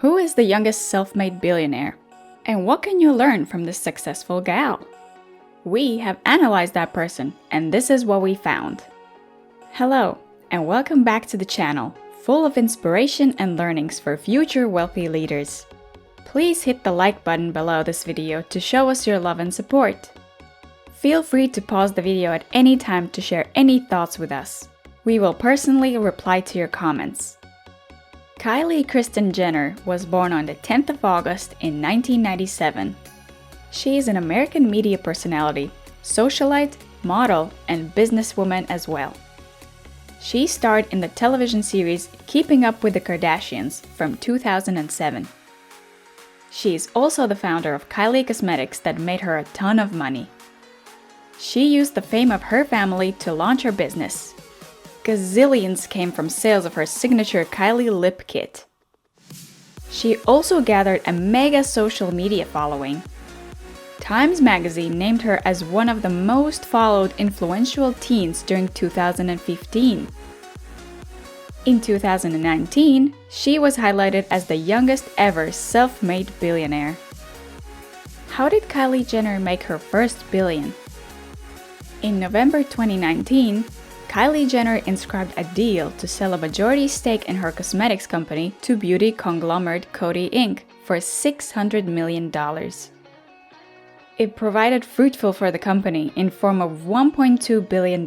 Who is the youngest self-made billionaire? And what can you learn from this successful gal? We have analyzed that person, and this is what we found. Hello, and welcome back to the channel, full of inspiration and learnings for future wealthy leaders. Please hit the like button below this video to show us your love and support. Feel free to pause the video at any time to share any thoughts with us. We will personally reply to your comments. Kylie Kristen Jenner was born on the 10th of August in 1997. She is an American media personality, socialite, model, and businesswoman as well. She starred in the television series Keeping Up with the Kardashians from 2007. She is also the founder of Kylie Cosmetics that made her a ton of money. She used the fame of her family to launch her business. Gazillions came from sales of her signature Kylie lip kit. She also gathered a mega social media following. Times Magazine named her as one of the most followed influential teens during 2015. In 2019, she was highlighted as the youngest ever self-made billionaire. How did Kylie Jenner make her first billion? In November 2019, Kylie Jenner inscribed a deal to sell a majority stake in her cosmetics company to beauty conglomerate Coty Inc. for $600 million. It provided fruitful for the company in form of $1.2 billion.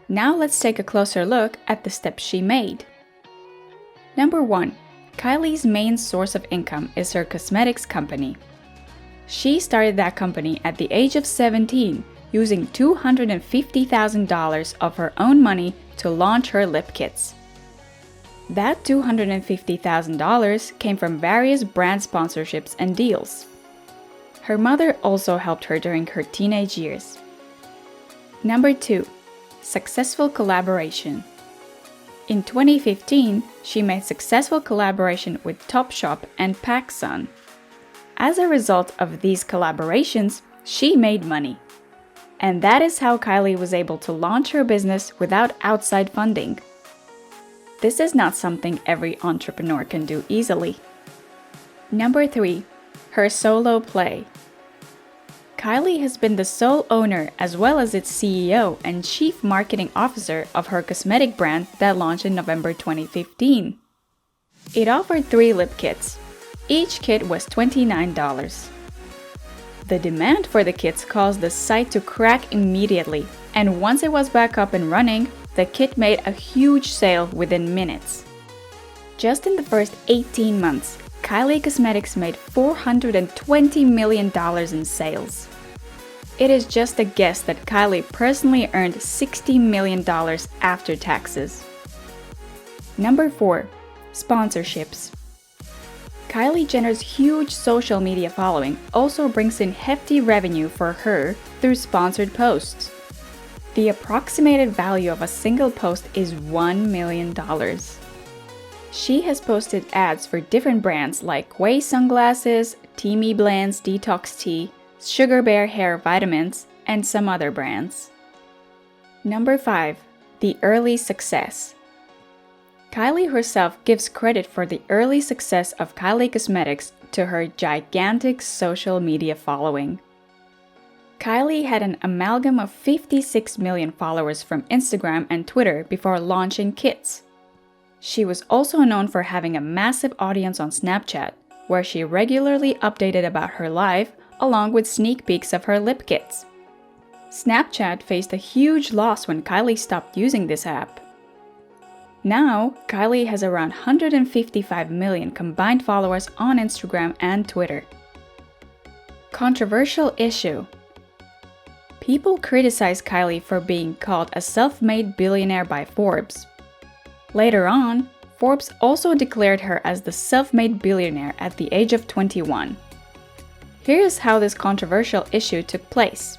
Now let's take a closer look at the steps she made. Number 1. Kylie's main source of income is her cosmetics company. She started that company at the age of 17, using $250,000 of her own money to launch her lip kits. That $250,000 came from various brand sponsorships and deals. Her mother also helped her during her teenage years. Number 2. Successful collaboration. In 2015, she made successful collaboration with Topshop and PacSun. As a result of these collaborations, she made money. And that is how Kylie was able to launch her business without outside funding. This is not something every entrepreneur can do easily. Number 3. Her solo play. Kylie has been the sole owner as well as its CEO and chief marketing officer of her cosmetic brand that launched in November 2015. It offered 3 lip kits. Each kit was $29. The demand for the kits caused the site to crack immediately, and once it was back up and running, the kit made a huge sale within minutes. Just in the first 18 months, Kylie Cosmetics made $420 million in sales. It is just a guess that Kylie personally earned $60 million after taxes. Number 4. Sponsorships. Kylie Jenner's huge social media following also brings in hefty revenue for her through sponsored posts. The approximated value of a single post is $1 million. She has posted ads for different brands like Quay Sunglasses, Teamy Blends Detox Tea, Sugar Bear Hair Vitamins, and some other brands. Number 5. The early success. Kylie herself gives credit for the early success of Kylie Cosmetics to her gigantic social media following. Kylie had an amalgam of 56 million followers from Instagram and Twitter before launching kits. She was also known for having a massive audience on Snapchat, where she regularly updated about her life along with sneak peeks of her lip kits. Snapchat faced a huge loss when Kylie stopped using this app. Now, Kylie has around 155 million combined followers on Instagram and Twitter. Controversial issue. People criticize Kylie for being called a self-made billionaire by Forbes. Later on, Forbes also declared her as the self-made billionaire at the age of 21. Here's how this controversial issue took place.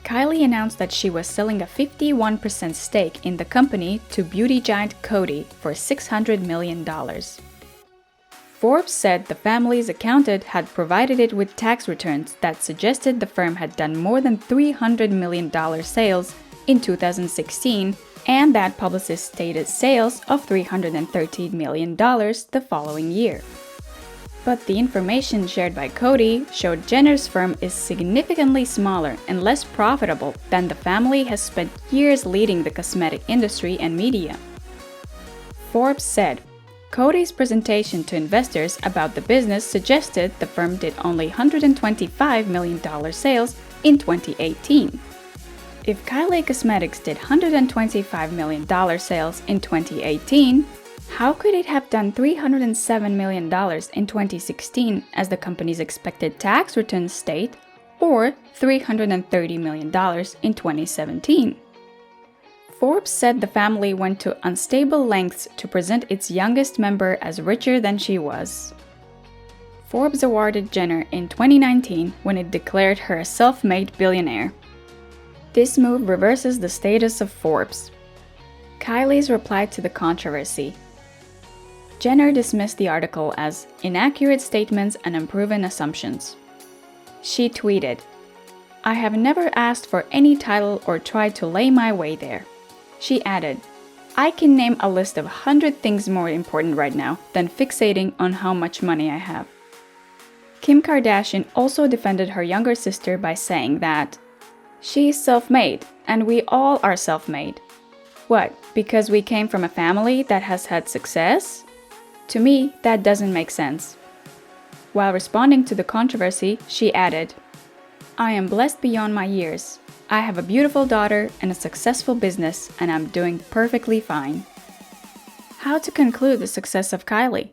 Kylie announced that she was selling a 51% stake in the company to beauty giant Coty for $600 million. Forbes said the family's accountant had provided it with tax returns that suggested the firm had done more than $300 million sales in 2016 and that publicist stated sales of $313 million the following year. But the information shared by Cody showed Jenner's firm is significantly smaller and less profitable than the family has spent years leading the cosmetic industry and media. Forbes said, Cody's presentation to investors about the business suggested the firm did only $125 million sales in 2018. If Kylie Cosmetics did $125 million sales in 2018, how could it have done $307 million in 2016 as the company's expected tax returns state, or $330 million in 2017? Forbes said the family went to unstable lengths to present its youngest member as richer than she was. Forbes awarded Jenner in 2019 when it declared her a self-made billionaire. This move reverses the status of Forbes. Kylie's reply to the controversy. Jenner dismissed the article as inaccurate statements and unproven assumptions. She tweeted, "I have never asked for any title or tried to lay my way there." She added, "I can name a list of 100 things more important right now than fixating on how much money I have." Kim Kardashian also defended her younger sister by saying that, "She's self-made, and we all are self-made. What, because we came from a family that has had success? To me, that doesn't make sense." While responding to the controversy, she added, "I am blessed beyond my years. I have a beautiful daughter and a successful business, and I'm doing perfectly fine." How to conclude the success of Kylie?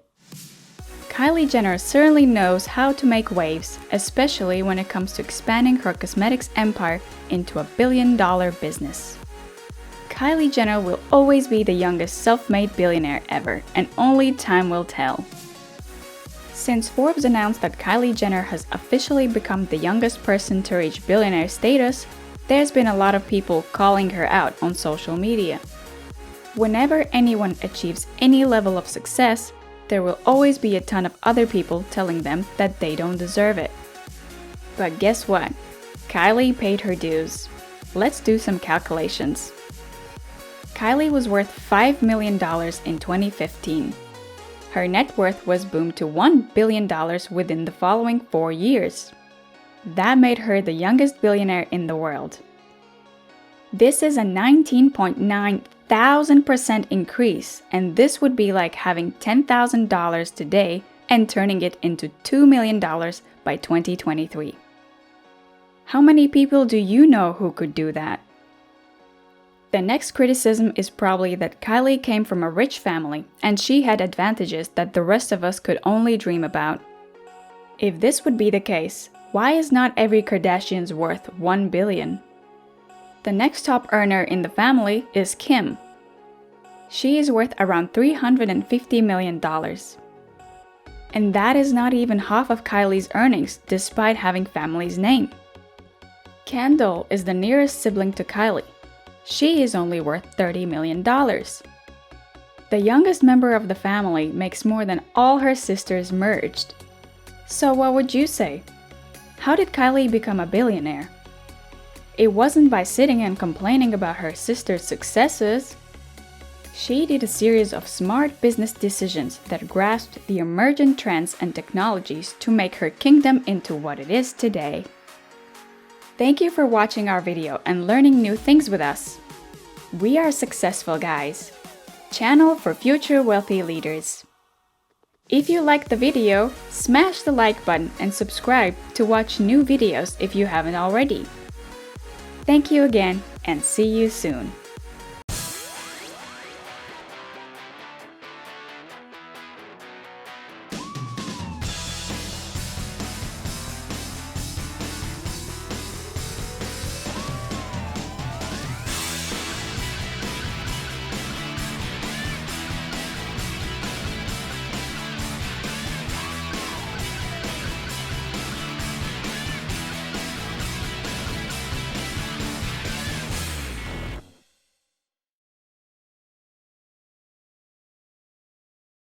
Kylie Jenner certainly knows how to make waves, especially when it comes to expanding her cosmetics empire into a billion-dollar business. Kylie Jenner will always be the youngest self-made billionaire ever, and only time will tell. Since Forbes announced that Kylie Jenner has officially become the youngest person to reach billionaire status, there's been a lot of people calling her out on social media. Whenever anyone achieves any level of success, there will always be a ton of other people telling them that they don't deserve it. But guess what? Kylie paid her dues. Let's do some calculations. Kylie was worth $5 million in 2015. Her net worth was boomed to $1 billion within the following 4 years. That made her the youngest billionaire in the world. This is a 19,900% increase, and this would be like having $10,000 today and turning it into $2 million by 2023. How many people do you know who could do that? The next criticism is probably that Kylie came from a rich family and she had advantages that the rest of us could only dream about. If this would be the case, why is not every Kardashian worth $1 billion? The next top earner in the family is Kim. She is worth around $350 million. And that is not even half of Kylie's earnings despite having family's name. Kendall is the nearest sibling to Kylie. She is only worth $30 million. The youngest member of the family makes more than all her sisters merged. So what would you say? How did Kylie become a billionaire? It wasn't by sitting and complaining about her sister's successes. She did a series of smart business decisions that grasped the emergent trends and technologies to make her kingdom into what it is today. Thank you for watching our video and learning new things with us. We are Successful Guys, channel for future wealthy leaders. If you liked the video, smash the like button and subscribe to watch new videos if you haven't already. Thank you again, and see you soon.